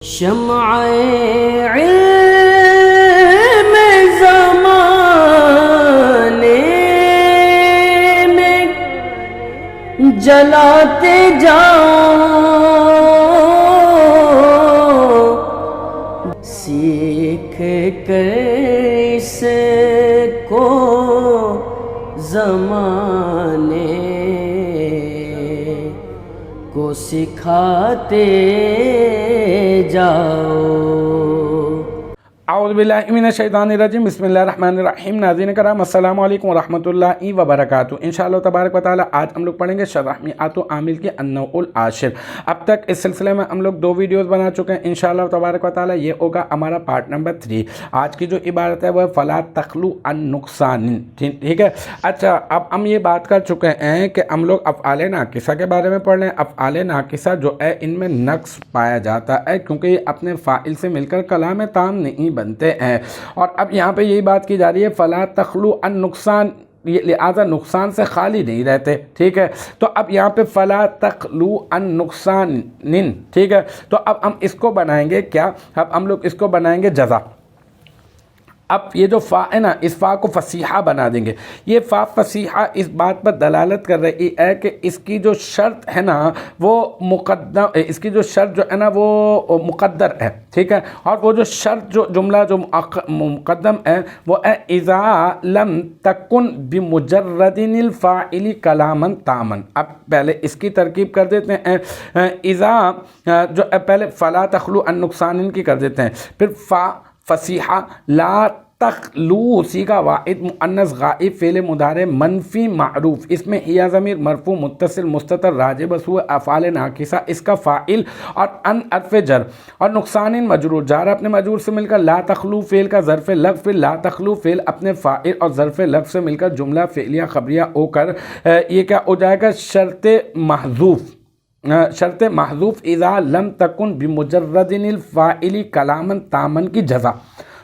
شمع علم زمانے میں جلاتے جاؤ، سیکھ کر اس کو زمانے کو سکھاتے جاؤ۔ اعوذ باللہ من الشیطان الرجیم، بسم اللہ الرحمن الرحیم۔ ناظرین کرام، السلام علیکم ورحمۃ اللہ وبرکاتہ۔ انشاءاللہ تبارک و تعالی آج ہم لوگ پڑھیں گے شرح میعات عامل کے النوع العاشر۔ اب تک اس سلسلے میں ہم لوگ 2 ویڈیوز بنا چکے ہیں۔ انشاءاللہ تبارک و تعالی یہ ہوگا ہمارا پارٹ نمبر 3۔ آج کی جو عبارت ہے وہ فلا تخلو عن نقصان، ٹھیک ہے۔ اچھا، اب ہم یہ بات کر چکے ہیں کہ ہم لوگ افعال ناقصہ کے بارے میں پڑھ لیں۔ افعال ناقصہ جو ہے ان میں نقص پایا جاتا ہے کیونکہ یہ اپنے فاعل سے مل کر کلام تام نہیں بنتے ہیں، اور اب یہاں پہ یہی بات کی جا رہی ہے فلا تخلو عن نقصان، لہذا نقصان سے خالی نہیں رہتے، ٹھیک ہے۔ تو اب یہاں پہ فلا تخلو عن نقصان، ٹھیک ہے۔ تو اب ہم اس کو بنائیں گے کیا؟ اب ہم لوگ اس کو بنائیں گے جزا۔ اب یہ جو فا ہے نا، اس فا کو فصیحہ بنا دیں گے۔ یہ فا فصیحہ اس بات پر دلالت کر رہی ہے کہ اس کی جو شرط ہے نا وہ مقدم، اس کی جو شرط جو ہے نا وہ مقدر ہے، ٹھیک ہے۔ اور وہ جو شرط جو جملہ جو مقدم ہے وہ ہے اذا لم تکن بمجرد الفاعل کلاما تاما۔ اب پہلے اس کی ترکیب کر دیتے ہیں، اذا جو پہلے فلا تخلو عن نقصان کی کر دیتے ہیں، پھر فا فصیحہ لا تخلو صیغہ واحد مؤنث غائب فعل مضارع منفی معروف، اس میں ہی ضمیر مرفوع متصل مستتر راجع بس ہوا افعال ناقصہ، اس کا فاعل اور ان حرف جر، اور نقصان مجرور جار اپنے مجرور سے مل کر لا تخلو فعل کا ظرف لغو، پھر لا تخلو فعل اپنے فاعل اور ظرف لغو سے مل کر جملہ فعلیہ خبریہ ہو کر یہ کیا ہو جائے گا؟ شرط محذوف اذا لم تکن بمجرد الفاعل کلاما تاما کی جزا،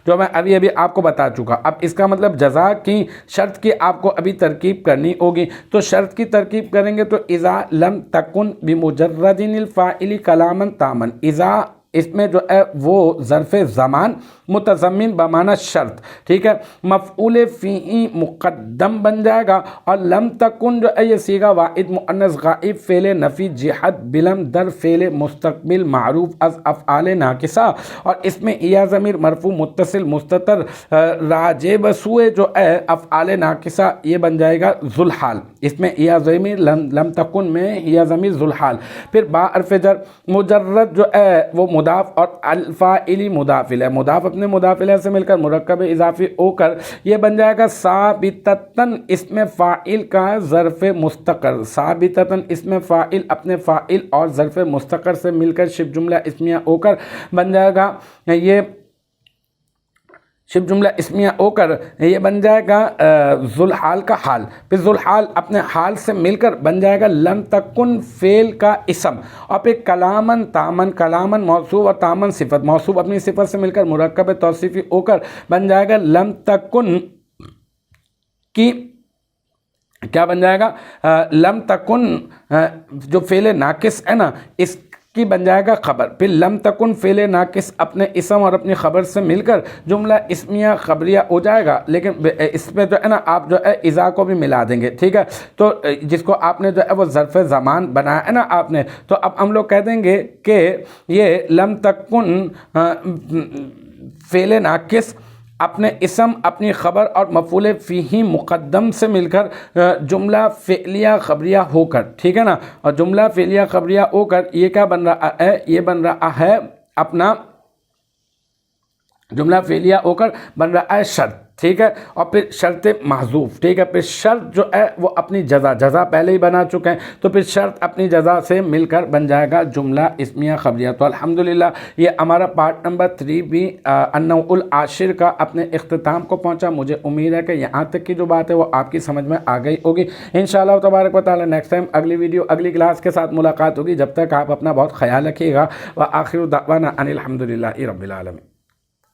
جو میں ابھی آپ کو بتا چکا۔ اب اس کا مطلب جزا کی شرط کی آپ کو ابھی ترکیب کرنی ہوگی، تو شرط کی ترکیب کریں گے تو اذا لم تکن بمجرد الفاعل کلاما تاما، اذا اس میں جو ہے وہ ظرف زمان متضمن بمعنی شرط، ٹھیک ہے، مفعول فیہ مقدم بن جائے گا، اور لم تکن جو ہے یہ صیغہ واحد مؤنث غائب فعل نفی جہت بلم در فعل مستقبل معروف از افعال ناقصہ، اور اس میں یا ضمیر مرفوع متصل مستتر راجع بسوئے جو ہے افعال ناقصہ یہ بن جائے گا ذوالحال، اس میں یا ضمیر لم تکن میں یا ضمیر ذوالحال، پھر با حرف جر مجرد جو ہے وہ مضاف اور الفاعلی مضاف الیہ، مضاف اپنے مضاف الیہ سے مل کر مرکب اضافی ہو کر یہ بن جائے گا ثابتتاً اسم فاعل کا ظرف مستقر، ثابتتاً اسم فاعل اپنے فاعل اور ظرف مستقر سے مل کر شبہ جملہ اسمیہ ہو کر بن جائے گا، یہ شبہ جملہ اسمیہ ہو کر یہ بن جائے گا ذوالحال کا حال، پھر ذوالحال اپنے حال سے مل کر بن جائے گا لم تکن فعل کا اسم، اور پھر کلامن تامن، کلامن موصوف اور تامن صفت، موصوف اپنی صفت سے مل کر مرکب توصیفی ہو کر بن جائے گا لم تکن کی کیا بن جائے گا؟ لم تکن جو فعل ناقص ہے نا اس کی بن جائے گا خبر، پھر لم تکن فعل ناقص اپنے اسم اور اپنی خبر سے مل کر جملہ اسمیہ خبریہ ہو جائے گا، لیکن اس میں جو ہے نا آپ جو ہے اذا کو بھی ملا دیں گے، ٹھیک ہے۔ تو جس کو آپ نے جو ہے وہ ظرف زمان بنایا ہے نا آپ نے، تو اب ہم لوگ کہہ دیں گے کہ یہ لم تکن فعل ناقص اپنے اسم اپنی خبر اور مفعول فیہ مقدم سے مل کر جملہ فعلیہ خبریہ ہو کر، ٹھیک ہے نا، اور جملہ فعلیہ خبریہ ہو کر یہ کیا بن رہا ہے؟ یہ بن رہا ہے اپنا جملہ فعلیہ ہو کر بن رہا ہے شرط، ٹھیک ہے، اور پھر شرط محذوف، ٹھیک ہے، پھر شرط جو ہے وہ اپنی جزا پہلے ہی بنا چکے ہیں، تو پھر شرط اپنی جزا سے مل کر بن جائے گا جملہ اسمیہ خبریہ۔ تو الحمدللہ یہ ہمارا پارٹ نمبر 3 بھی النوع العاشر کا اپنے اختتام کو پہنچا۔ مجھے امید ہے کہ یہاں تک کی جو بات ہے وہ آپ کی سمجھ میں آ گئی ہوگی۔ انشاءاللہ تبارک و تعالی نیکسٹ ٹائم اگلی ویڈیو اگلی کلاس کے ساتھ ملاقات ہوگی، جب تک آپ اپنا بہت خیال رکھیے گا۔ وآخر دعوانا ان الحمدللہ رب العالمین۔